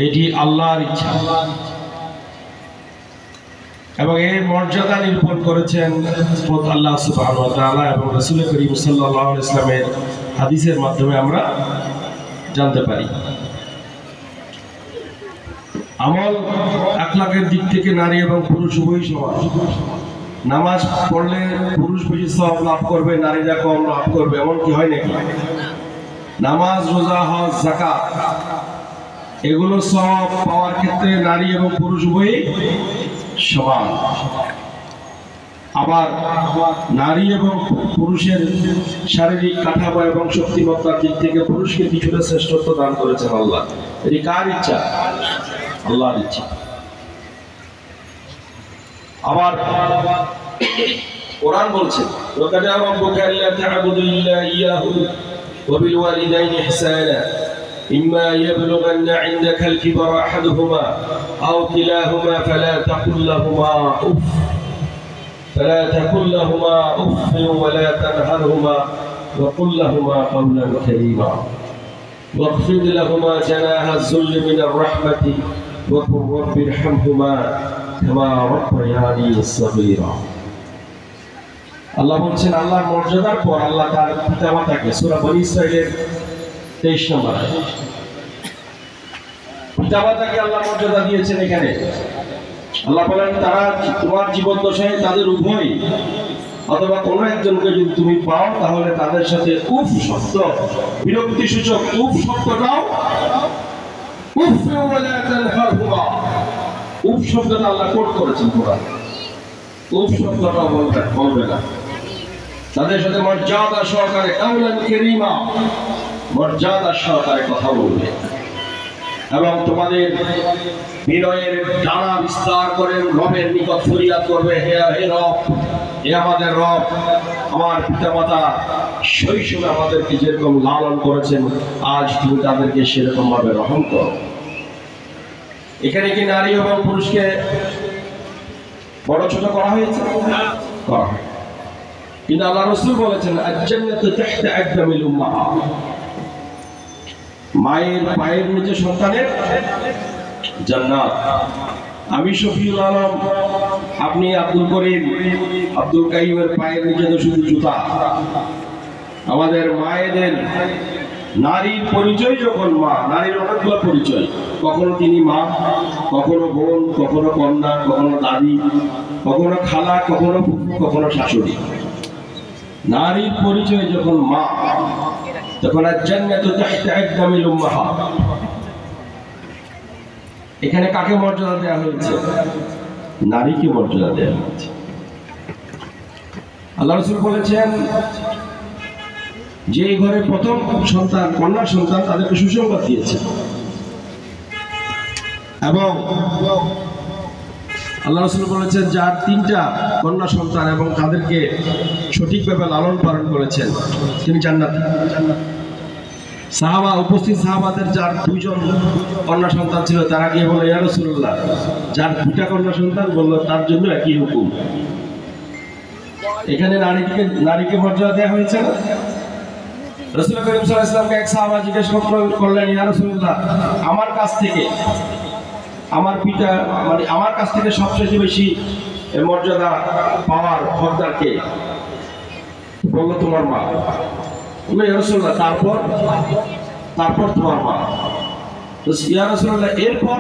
এটি আল্লাহর ইচ্ছা এবং এই মর্যাদা নিরূপণ করেছেন আল্লাহ সুবহানাহু ওয়া তাআলা এবং রাসূল করিম সাল্লাল্লাহু আলাইহি ওয়াসাল্লামের হাদিসের মাধ্যমে আমরা জানতে পারি। আমল আখলাকের দিক থেকে নারী এবং পুরুষ উভয়ই সমান। নামাজ পড়লে পুরুষ বেশি সওয়াব লাভ করবে, নারীরা কম লাভ করবে, এমন কি হয় নাকি? নামাজ, রোজা, হজ, যাকাত এগুলো সওয়াব পাওয়ার ক্ষেত্রে নারী এবং পুরুষ উভয়ই সমান। আবার নারী এবং পুরুষের শারীরিক কাঠামো এবং শক্তিমত্তার দিক থেকে পুরুষকে কিছুটা শ্রেষ্ঠত্ব দান করেছেন আল্লাহ। এটি কার ইচ্ছা? আল্লাহর ইচ্ছা। আবার কোরআন বলছে ওয়াকাদা রাব্বুকা আল্লা তা'বুদু ইল্লা ইয়াহু ওয়া বিল ওয়ালিদাইনি ইহসানা ইম্মা ইয়াবলুগান্না 'ইনদাকা আল-কিবরা আহাদুহুমা আও কিলাহুমা ফালা তাকুল লাহুমা উফ ওয়া লা তানহারহুমা ওয়া কুল লাহুমা কাওলান কারীমা واخفض لهما جناح الذل من الرحمة وقل رب ارحمهما كما ربياني صغيرا। আল্লাহ বলছেন আল্লাহর মর্যাদার পর আল্লাহ তার পিতামাতাকে, সূরা বনী ইসরাঈলের 23 নম্বর আয়াত, পিতামাতাকে আল্লাহ মর্যাদা দিয়েছেন। এখানে আল্লাহ বলেন তারা তোমার জীবন দশায় তাদের উভয় অথবা কোনো একজনকে যদি তুমি পাও তাহলে তাদের সাথে উফ শব্দ, বিরক্তি সূচক উফ শব্দ দাও। উফ ওয়ালা তানহারহুমা, উফ শব্দটা আল্লাহ কোট করেছেন কোরআনে। উফ শব্দটা বলবে না, তাদের সাথে মর্যাদা সহকারে কাওলান কারীমা, মর্যাদা সহকারে কথা বলবে এবং তোমাদের বিনয়ের ডানা বিস্তার করে রবের নিকট ফরিয়াদ করবে, হে রব, হে আমাদের রব, আমার পিতামাতা শৈশবে আমাদেরকে যেরকম লালন করেছেন আজ তুমি তাদেরকে সেরকম ভাবে রহম করো। এখানে কি নারী এবং পুরুষকে বড় ছোট করা হয়েছে? করা হয়। কিন্তু আল্লাহ রাসূল বলেছেন আল-জান্নাতু তাহতা আকদামিল উম্মাহাত, মায়ের পায়ের নিচে সন্তানের জান্নাত। আমি শফিউল আলম, আপনি আব্দুল করিম, আব্দুল কাইমের পায়ের নিচে তো শুধু জুতা। আমাদের মায়েদের নারীর পরিচয় যখন মা, নারীর অনেকগুলো পরিচয়, কখনো তিনি মা, কখনো বোন, কখনো কন্যা, কখনো দাদি, কখনো খালা, কখনো ফুফু, কখনো শাশুড়ি। নারীর পরিচয় যখন মা, তখন আল-জান্নাতু তাহতা আকদামিল উম্মাহাত। এখানে কাকে মর্যাদা দেওয়া হয়েছে? নারীকে মর্যাদা দেওয়া হয়েছে। আল্লাহ রাসূল বলেছেন যে ঘরে প্রথম সন্তান কন্যা সন্তান তাদেরকে সুসংবাদ দিয়েছে এবং আল্লাহ রাসূল বলেছেন যার 3টা কন্যা সন্তান এবং তাদেরকে সঠিকভাবে লালন পালন করেছেন তিনি জান্নাতি। সাহাবা, উপস্থিত সাহাবাদের যার 2 জন কন্যা সন্তান ছিল তারা গিয়ে বলে ইয়া রাসূলুল্লাহ, যার 2টা কন্যা সন্তান বলল তার জন্য একই হুকুম। এখানে নারীকে মর্যাদা দেওয়া হয়েছে না? রাসূল করিম সাল্লাল্লাহু আলাইহি ওয়াসাল্লামকে এক সাহাবা জিজ্ঞেস করলেন ইয়া রাসূলুল্লাহ, আমার কাছ থেকে আমার পিতা মানে আমার কাছ থেকে সবচেয়ে বেশি মর্যাদা পাওয়ার হকদার কে? বলল তোমার মা। বলল ইয়া রাসূলুল্লাহ তারপর তোমার মা। তো ইয়া রাসূলুল্লাহ এরপর